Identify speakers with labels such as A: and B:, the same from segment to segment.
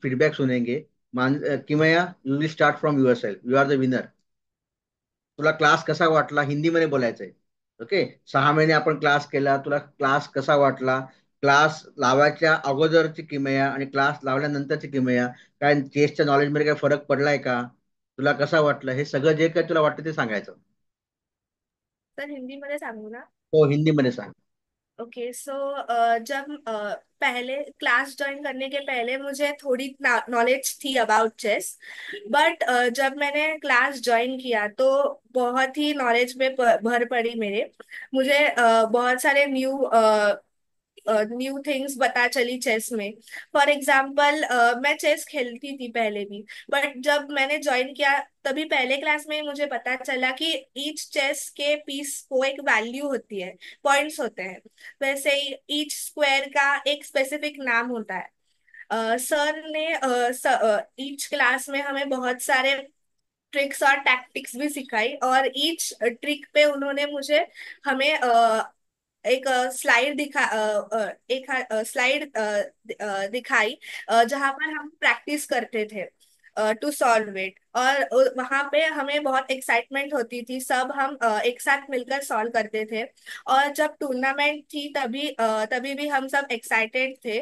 A: Feedback सुनेंगे. Kimaya, you will start from yourself. You are the winner. तुला class कसा वाटला हिंदीमध्ये बोलायचंय. ओके. 6 महिने आपण क्लास केला. तुला क्लास कसा वाटला. क्लास लावायच्या अगोदरची किमया आणि क्लास लावल्यानंतरची किमया. काय चेसच्या नॉलेजमध्ये काय फरक पडलाय का. तुला कसा वाटलं हे सगळं जे काय तुला वाटतं ते सांगायचं.
B: सर हिंदी मध्ये सांगू ना?
A: हो, हिंदीमध्ये सांग.
B: ओके सो जब पहले क्लास ज्वाइन करने के पहले मुझे थोड़ी नॉलेज थी अबाउट चेस, बट जब मैंने क्लास ज्वाइन किया तो बहुत ही नॉलेज में भर पड़ी मेरे। मुझे बहुत सारे न्यू थिंग्स पता चली चेस में। फॉर एग्जाम्पल मैं चेस खेलती थी पहले भी, बट जब मैंने ज्वाइन किया तभी पहले क्लास में ही मुझे पता चला कि ईच चेस के पीस को एक वैल्यू होती है, पॉइंट्स होते हैं। वैसे ही ईच स्क्वायर का एक स्पेसिफिक नाम होता है। सर ने ईच क्लास में हमें बहुत सारे ट्रिक्स और टैक्टिक्स भी सिखाई, और ईच ट्रिक पे उन्होंने मुझे हमें एक स्लाइड एक स्लाइड दिखाई, जहां पर हम प्रैक्टिस करते थे टू सॉल्व इट। और वहां पे हमें बहुत एक्साइटमेंट होती थी, सब हम एक साथ मिलकर सॉल्व करते थे। और जब टूर्नामेंट थी तभी भी हम सब एक्साइटेड थे,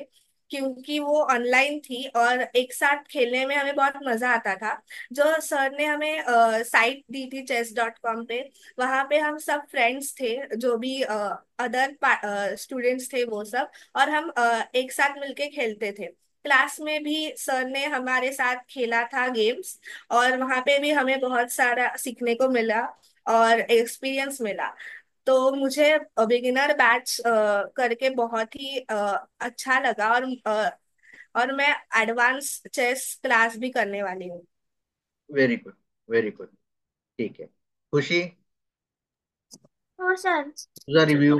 B: क्योंकि वो ऑनलाइन थी और एक साथ खेलने में हमें बहुत मजा आता था। जो सर ने हमें साइट दी थी chess.com पे, वहां पे हम सब फ्रेंड्स थे, जो भी अदर स्टूडेंट्स थे वो सब, और हम एक साथ मिलके खेलते थे। क्लास में भी सर ने हमारे साथ खेला था गेम्स, और वहां पे भी हमें बहुत सारा सीखने को मिला और एक्सपीरियंस मिला। तो मुझे बिगिनर बैच करके बहुत ही अच्छा लगा, और मैं एडवांस चेस क्लास भी करने वाली हूँ।
A: Very good. Very good. ठीक आहे. खुशी,
C: हाँ सर।
A: तुझा रिव्ह्यू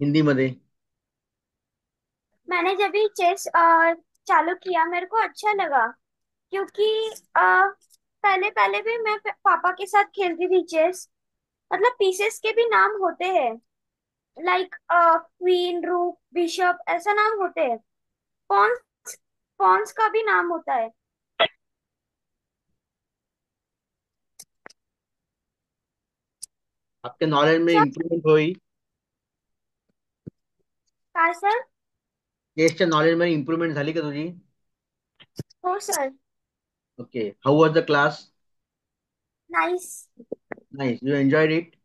A: हिंदीमध्ये.
C: मैंने जब भी चेस चालू किया मेरे को अच्छा लगा, क्योंकि पहले पहले भी मैं पापा के साथ खेलती थी चेस। मतलब पीसेस के भी नाम होते हैं, लाइक क्वीन, रूक, बिशप, ऐसा नाम होते हैं। पॉन्स पॉन्स का भी नाम होता है।
A: आपके नॉलेज में
C: सर।
A: इम्प्रूवमेंट हुई.
C: हाँ सर।
A: चेसच्या नॉलेज मध्ये इम्प्रूवमेंट झाली का तुझी.
C: हो sir.
A: Okay. How was the class.
C: Nice.
A: Nice. You enjoyed it.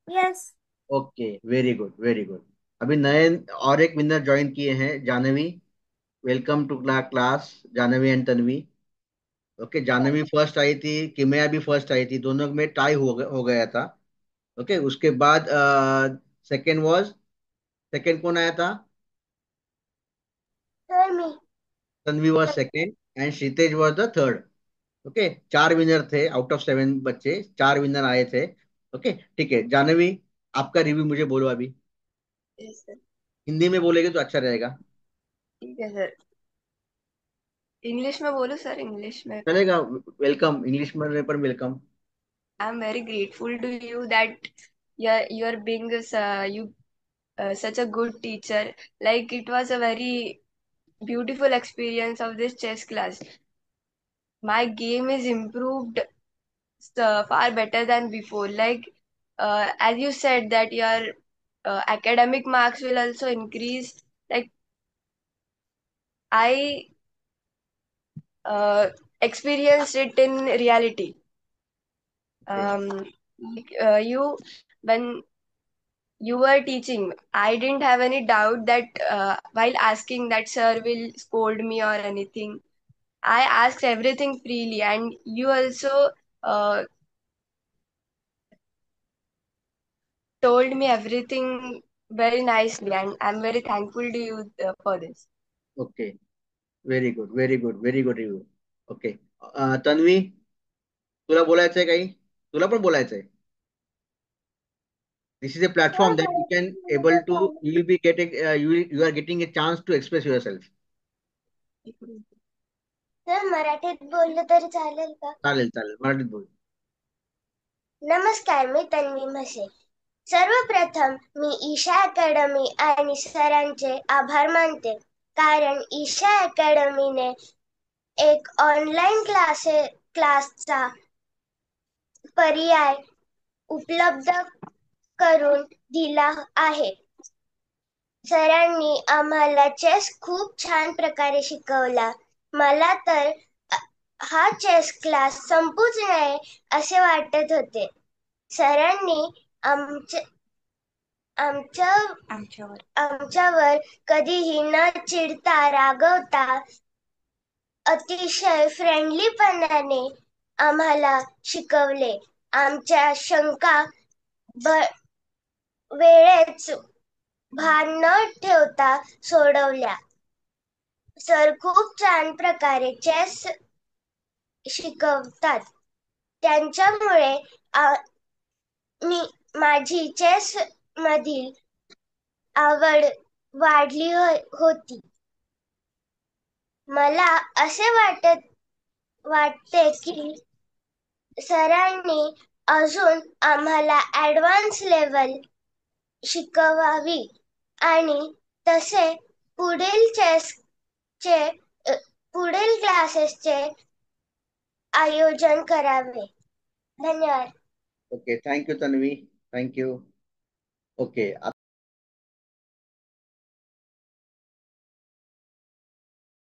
C: Yes.
A: Okay. Very good. Very good. अभी नए और एक विनर ज्वाइन किए हैं, Janvi. Welcome to class, Janvi and Tanvi. Okay. Janvi first आई थी, किमया भी फर्स्ट आई थी, दोनों में टाई हो गया था. ओके. उसके बाद सेकेंड वॉज, सेकेंड कौन आया था.
C: Sir me.
A: Tanvi was second and Kshitij was the third. Okay. 4 winner थे आउट ऑफ 7 बच्चे, 4 विनर आए थे. ओके. ठीक है जानवी, आपका रिव्यू मुझे बोलो अभी.
D: Yes sir.
A: हिंदी में बोलेगे तो अच्छा रहेगा.
D: ठीक है सर। इंग्लिश में बोलो सर, इंग्लिश में।
A: चलेगा. वेलकम. इंग्लिश में पर welcome.
D: I am very grateful to you that you are being you such a good teacher. Like it was a very beautiful experience of this chess class. My game is improved far better than before. Like as you said that your academic marks will also increase. Like I uh, experienced it in reality.
A: Okay.
D: Like, you when you were teaching, I didn't have any doubt that while asking that sir will scold me or anything. I asked everything freely, and you also uh, told me everything very nicely, and I'm very thankful to you for this.
A: Okay. Very good. Very good. Very good review. Okay. Tanvi, तुला बोलायचंय काही. तुला पण बोलायचंय. This is a platform that you can able to, you will be getting, you are getting a chance to express yourself.
C: Sir मराठीत बोललं तरी चालेल का?
A: चालेल चालेल, मराठीत बोल.
C: नमस्कार, मी तन्वी म्हसे. सर्वप्रथम मी ईशा अकॅडमी आणि सरांचे आभार मानते. कारण ईशा अकॅडमीने एक ऑनलाईन क्लासचा पर्याय उपलब्ध करून दिला आहे. सरांनी आम्हाला चेस खूप छान प्रकारे शिकवला. मला तर हा चेस क्लास संपूच नये असे वाटत होते. सरांनी आमच्यावर कधीही न चिडता रागवता अतिशय फ्रेंडलीपणाने आम्हाला शिकवले. आमच्या शंका वेळेच भान न ठेवता सोडवल्या. सर खूप छान प्रकारे चेस शिकवतात. त्यांच्यामुळे माझी चेस मधील आवड वाढली होती. मला असे वाटते की सरांनी अजून आम्हाला ऍडव्हान्स लेवल शिकवावी आणि तसे पुढील क्लासेसचे आयोजन करावे. धन्यवाद.
A: Okay, thank you Tanvi, thank you. Okay.